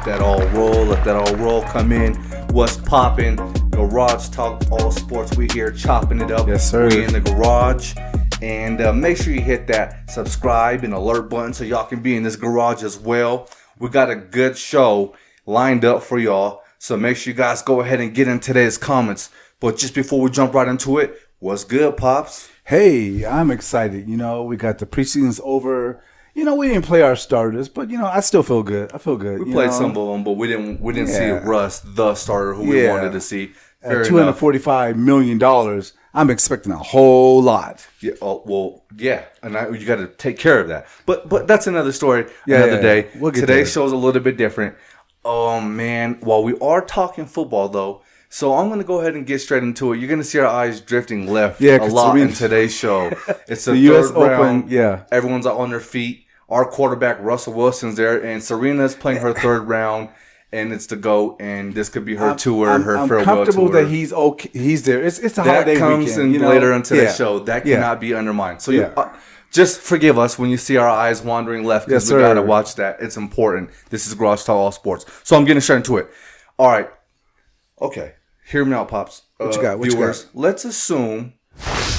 that all roll. Let that all roll. Come in. What's poppin'? Garage Talk All Sports. We here chopping it up. Yes, sir. We in the garage. And make sure you hit that subscribe and alert button so y'all can be in this garage as well. We got a good show lined up for y'all. So make sure you guys go ahead and get in today's comments. But just before we jump right into it, what's good, Pops? Hey, I'm excited. We got the preseason's over. We didn't play our starters, but I still feel good. I feel good. We played some of them, but we didn't see Russ, the starter who we wanted to see. At $245 million, I'm expecting a whole lot. Yeah, and you got to take care of that. But that's another story, another day. Today's show's a little bit different. Oh man! While we are talking football, though. So I'm going to go ahead and get straight into it. You're going to see our eyes drifting left a lot in today's show. It's the US third round. Open, yeah. Everyone's on their feet. Our quarterback, Russell Wilson's there, and Serena's playing her third round, and it's the GOAT, and this could be her tour, her farewell tour. I'm comfortable that he's okay. He's there. It's a holiday weekend. That comes in later into the show. That cannot be undermined. So just forgive us when you see our eyes wandering left, because we got to watch that. It's important. This is Garage Talk All Sports. So I'm getting straight into it. All right. Okay. Hear me out, Pops. What you got? Viewers, let's assume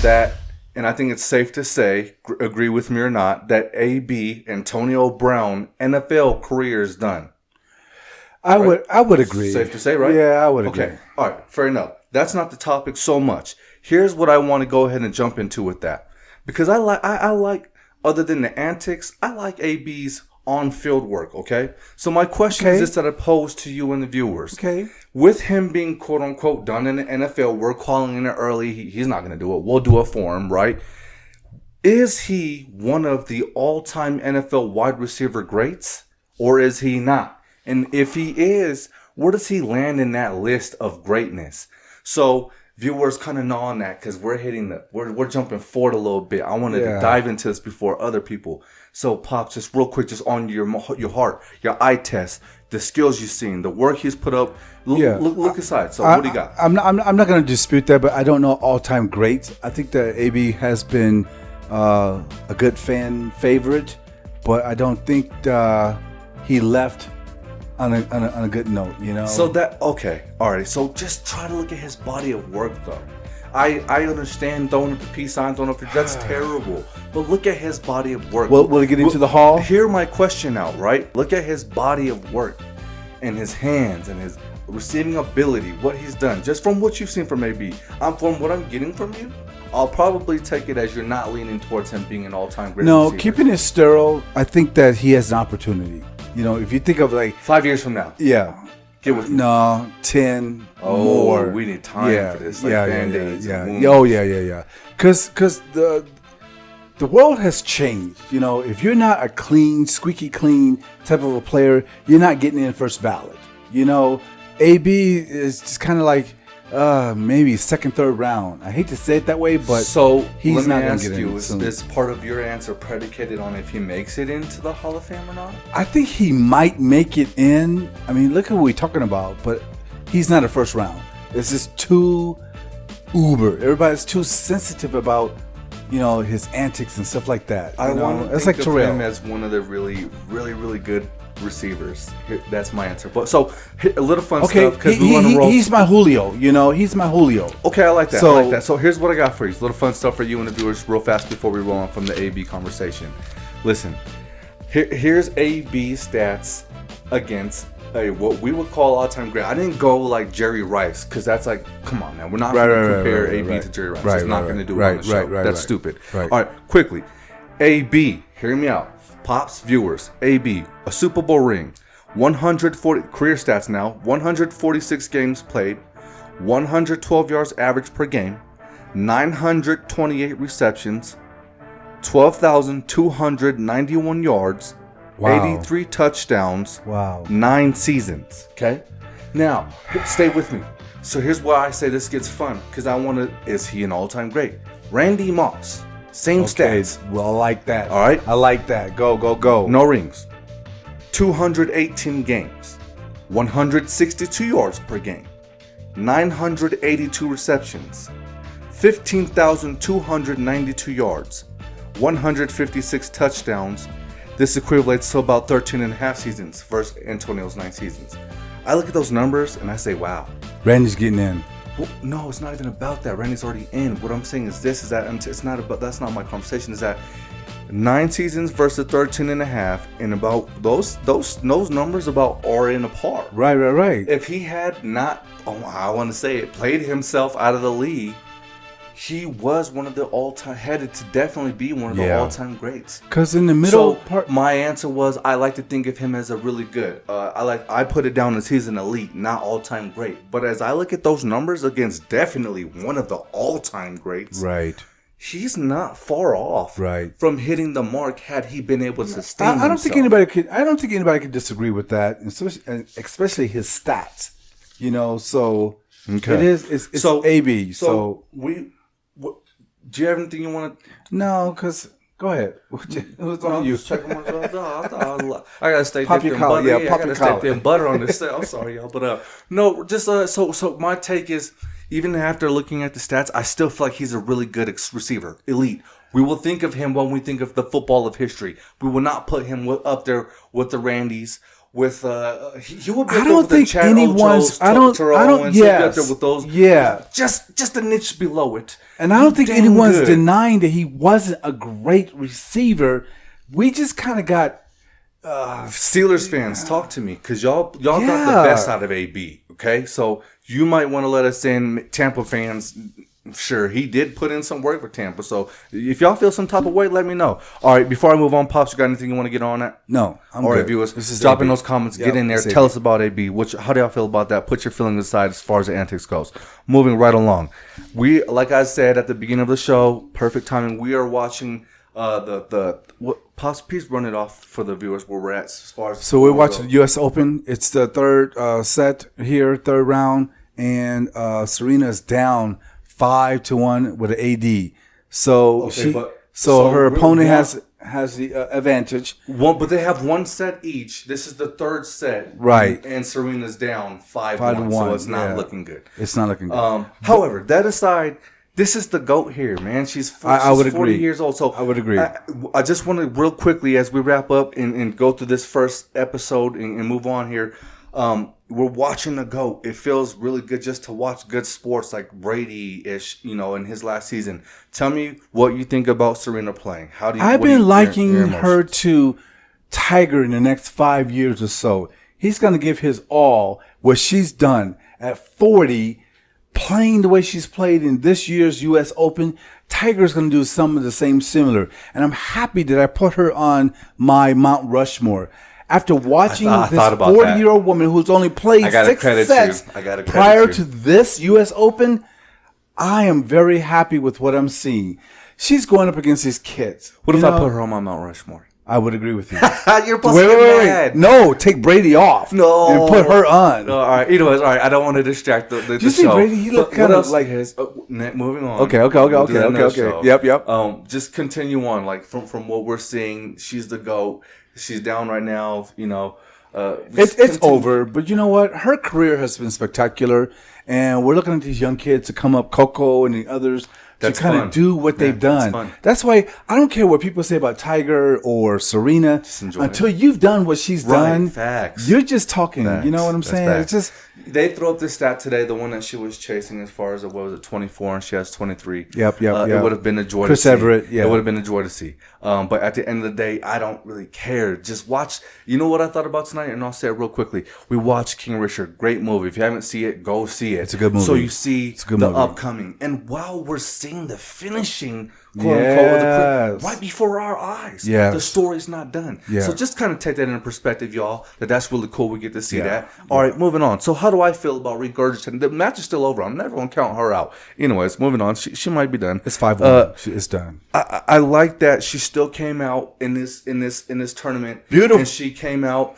that, and I think it's safe to say, agree with me or not, that AB, Antonio Brown, NFL career is done. I would agree. Safe to say, right? Yeah, I would agree. Okay. All right. Fair enough. That's not the topic so much. Here's what I want to go ahead and jump into with that. Because I like, other than the antics, I like AB's on-field work, okay? So my question is this that I pose to you and the viewers. Okay. With him being quote-unquote done in the NFL, we're calling it early. He's not going to do it. We'll do it for him, right? Is he one of the all-time NFL wide receiver greats, or is he not? And if he is, where does he land in that list of greatness? So viewers kind of know on that, because we're jumping forward a little bit. I wanted to dive into this before other people. So Pops, just real quick, just on your heart, your eye test, the skills you've seen, the work he's put up. Look aside. So what do you got? I'm not going to dispute that, but I don't know all-time greats. I think that AB has been a good fan favorite, but I don't think he left on a good note, So all right. So just try to look at his body of work, though. I understand throwing up the peace sign, that's terrible. But look at his body of work. Will he get into the hall? Hear my question out, right? Look at his body of work and his hands and his receiving ability, what he's done. Just from what you've seen from AB, from what I'm getting from you, I'll probably take it as you're not leaning towards him being an all-time great receiver. Keeping it sterile, I think that he has an opportunity. If you think of 5 years from now. Yeah. Get with me. No, 10 more. We need time for this. Band-Aids. Yeah. Because the world has changed. If you're not a clean, squeaky clean type of a player, you're not getting in first ballot. AB is just kind of like maybe second, third round. I hate to say it that way, but he's not going to get in. Is this part of your answer predicated on if he makes it into the Hall of Fame or not? I think he might make it in. I mean, look at what we're talking about, but he's not a first round. It's just too uber. Everybody's too sensitive about his antics and stuff like that. I want to think of him as one of the really, really, really good receivers. That's my answer. But so a little fun stuff, because we want to roll. He's my Julio. He's my Julio. Okay, I like that. So here's what I got for you. It's a little fun stuff for you and the viewers, real fast before we roll on from the AB conversation. Listen, here's AB stats against what we would call all-time great. I didn't go like Jerry Rice, because that's like, come on now, we're not going to compare AB to Jerry Rice. It's not going to do it on the show. That's stupid. All right, quickly. AB, hear me out. Pops, viewers, AB, a Super Bowl ring, 140 career stats now, 146 games played, 112 yards average per game, 928 receptions, 12,291 yards, 83 touchdowns, 9 seasons. Okay? Now, stay with me. So here's why I say this gets fun, because is he an all-time great? Randy Moss. Same stats. Well, I like that. All right? I like that. Go. No rings. 218 games. 162 yards per game. 982 receptions. 15,292 yards. 156 touchdowns. This equates to about 13 and a half seasons versus Antonio's 9 seasons. I look at those numbers and I say, wow. Randy's getting in. Well, no, it's not even about that. Randy's already in. What I'm saying is this: is that it's not about. That's not my conversation. Is that 9 seasons versus 13 and a half, and about those numbers about are in a par. Right. If he had not, I want to say it, played himself out of the league, he was one of the all-time, headed to definitely be one of the all-time greats. Because in the middle part, my answer was I like to think of him as a really good. I put it down as he's an elite, not all-time great. But as I look at those numbers against definitely one of the all-time greats, right, he's not far off from hitting the mark had he been able to sustain himself. I don't think anybody could disagree with that, especially his stats. You know, so it's so AB. Do you have anything you want to? No, because go ahead. What's on you? I gotta stay pop your collar. Yeah, pop your collar. Stay butter on this. I'm sorry, y'all, but no, just so my take is, even after looking at the stats, I still feel like he's a really good receiver, elite. We will think of him when we think of the football of history. We will not put him up there with the Randys. With he will be up there with the Chad Ocho's, with those. Yeah, just a niche below it. And I don't think anyone's denying that he wasn't a great receiver. We just kind of got Steelers fans, talk to me, because y'all got the best out of AB. Okay, so you might want to let us in. Tampa fans, sure, he did put in some work for Tampa. So if y'all feel some type of way, let me know. All right, before I move on, Pops, you got anything you want to get on that? No, I'm good. All right, viewers, drop in those comments. Get in there. Tell us about AB. How do y'all feel about that? Put your feelings aside as far as the antics goes. Moving right along. We, like I said at the beginning of the show, perfect timing. We are watching Pops, please run it off for the viewers where we're at as far as. So we're watching the U.S. Open. It's the third set here, third round, and Serena is down 5-1 with an AD. So her opponent has the advantage. But they have one set each. This is the third set, right? And Serena's down 5-1, so it's not looking good. It's not looking good. However, that aside, this is the GOAT here, man. She's 40 years old. So I would agree. I just want to real quickly, as we wrap up and go through this first episode and move on here. We're watching the GOAT. It feels really good just to watch good sports like Brady-ish, in his last season. Tell me what you think about Serena playing. I've been liking her to Tiger in the next 5 years or so. He's going to give his all. What she's done at 40, playing the way she's played in this year's U.S. Open, Tiger's going to do some of the same similar. And I'm happy that I put her on my Mount Rushmore. After watching this 40-year-old woman who's only played 6 sets prior to this U.S. Open, I am very happy with what I'm seeing. She's going up against these kids. What if I put her on my Mount Rushmore? I would agree with you. You're wait. No, take Brady off. No. And put her on. No, all right. Anyways, all right. I don't want to distract the Did you see show. Brady? He looked kind of like his. Moving on. Okay. Yep. Just continue on. Like from what we're seeing, she's the GOAT. She's down right now. It's over. But you know what? Her career has been spectacular, and we're looking at these young kids to come up, Coco and the others. To kind of do what they've done. That's why I don't care what people say about Tiger or Serena. Until you've done what she's done, you're just talking. Facts. You know what I'm saying? It's just they throw up this stat today, the one that she was chasing as far as what was it, 24, and she has 23. Yep. It would have been a joy Chris to see. Everett, It would have been a joy to see. But at the end of the day, I don't really care. Just watch. You know what I thought about tonight? And I'll say it real quickly. We watched King Richard. Great movie. If you haven't seen it, go see it. It's a good movie. So you see the upcoming. And while we're seeing the finishing, quote unquote, right before our eyes. The story's not done. So just kind of take that into perspective, y'all, that's really cool. We get to see that. All right, moving on. So how do I feel about regurgitating? The match is still over. I'm never going to count her out. Anyways, moving on. She might be done. It's 5-1. It's done. I like that she still came out in this tournament. Beautiful. And she came out.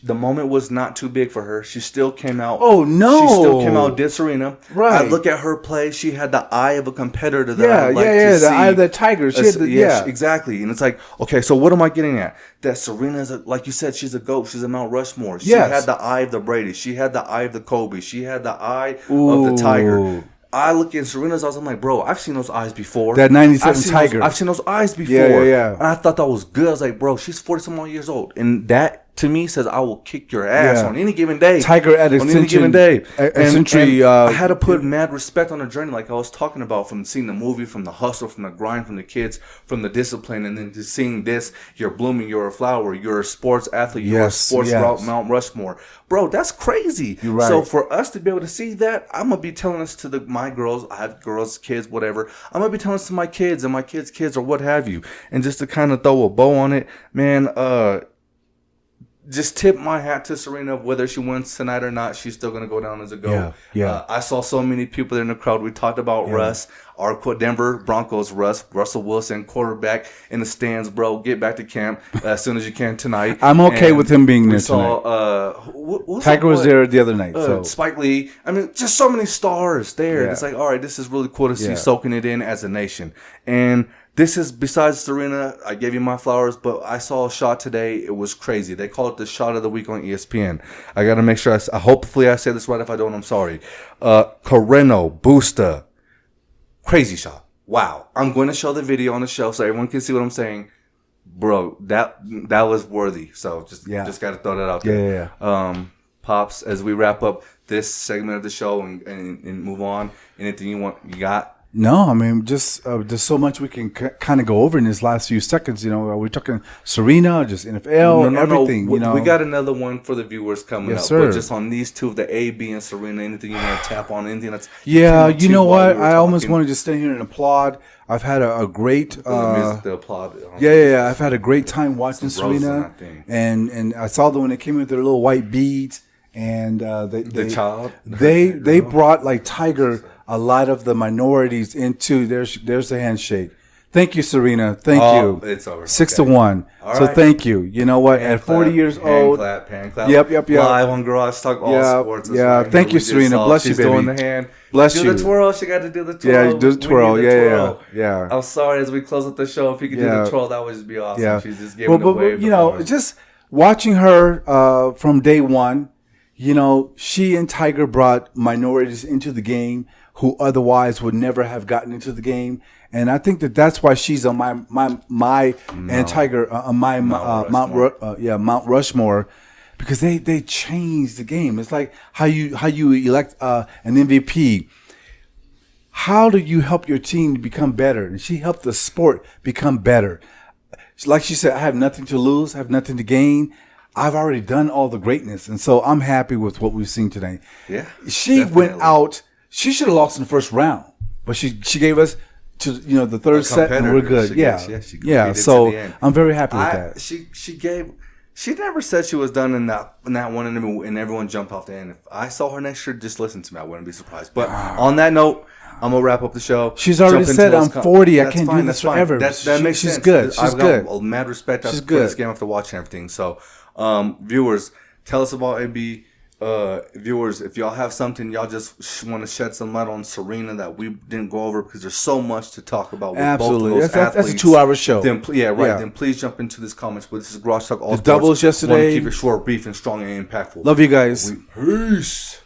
The moment was not too big for her. She still came out. Oh, no. She still came out, did Serena. Right. I look at her play. She had the eye of a competitor that I'd like to see. The eye of that tiger. She had exactly. And it's like, okay, so what am I getting at? That Serena is, like you said, she's a GOAT. She's a Mount Rushmore. She had the eye of the Brady. She had the eye of the Kobe. She had the eye of the Tiger. I look at Serena's eyes. I'm like, bro, I've seen those eyes before. That 97 Tiger. I've seen those eyes before. Yeah. And I thought that was good. I was like, bro, she's 40-some odd years old, and that to me says I will kick your ass on any given day. Tiger at on any given day. And I had to put mad respect on her journey, like I was talking about, from seeing the movie, from the hustle, from the grind, from the kids, from the discipline, and then to seeing this. You're blooming. You're a flower. You're a sports athlete. You're a sports route, Mount Rushmore. Bro, that's crazy. You're right. So for us to be able to see that, I'm gonna be telling this to my girls. I have girls, kids, whatever. I'm gonna be telling this to my kids and my kids' kids or what have you. And just to kind of throw a bow on it, man. Just tip my hat to Serena. Whether she wins tonight or not, she's still gonna go down as a GOAT. Yeah. I saw so many people there in the crowd. We talked about Russ, our Denver Broncos. Russell Wilson, quarterback in the stands, bro. Get back to camp as soon as you can tonight. I'm okay with him being there tonight. Tiger was there the other night. So Spike Lee. I mean, just so many stars there. Yeah. It's like, all right, this is really cool to see, soaking it in as a nation. And this is, besides Serena, I gave you my flowers, but I saw a shot today. It was crazy. They call it the shot of the week on ESPN. I got to make sure, hopefully I say this right. If I don't, I'm sorry. Carreno, BUSTA. Crazy shot. Wow. I'm going to show the video on the show so everyone can see what I'm saying. Bro, that was worthy. So just got to throw that out there. Yeah. Pops, as we wrap up this segment of the show and move on, anything you got? No, I mean, just there's so much we can kind of go over in this last few seconds. You know, we're talking Serena, just NFL, everything. No. You know, we got another one for the viewers coming up. Sir. But just on these two, the A, B, and Serena, anything you want to tap on, anything that's you know what? I almost want to just stand here and applaud. I've had a great the applaud. I've had a great time watching Serena, and I saw them when they came in with their little white beads, and they brought like Tiger a lot of the minorities into there's the handshake. Thank you, Serena. Thank you. It's over. 6-1. So thank you. You know what? At 40 years old. Pan clap. Yep. Live on Garage Talk All Sports. Yeah. Thank you, Serena. Bless you, baby. She's doing the hand. Bless you. Do the twirl. She got to do the twirl. Yeah, do the twirl. Yeah. I'm sorry, as we close up the show, if you could do the twirl, that would just be awesome. Yeah. She's just giving away. You know, just watching her from day one, you know, she and Tiger brought minorities into the game who otherwise would never have gotten into the game, and I think that's why she's on my and Tiger on my Mount Rushmore, because they changed the game. It's like how you elect an MVP. How do you help your team to become better? And she helped the sport become better. Like she said, I have nothing to lose, I have nothing to gain. I've already done all the greatness, and so I'm happy with what we've seen today. Yeah, she went out. She should have lost in the first round, but she gave us to the third set, and we're good. Yeah. So I'm very happy with that. She never said she was done in that one, and everyone jumped off the end. If I saw her next year, just listen to me. I wouldn't be surprised. But on that note, I'm gonna wrap up the show. She's already said I'm 40. I can't do this forever. That makes sense. She's good. She's good. Got mad respect for She's good. this game after watching everything. So, viewers, tell us about AB. Viewers, if y'all have something y'all just want to shed some light on Serena that we didn't go over, because there's so much to talk about with absolutely both of those athletes. That's a 2-hour show. Then Then please jump into this comments. But this is Garage Talk All the Sports. doubles yesterday. Want to keep it short, brief, and strong and impactful. Love you guys. Peace.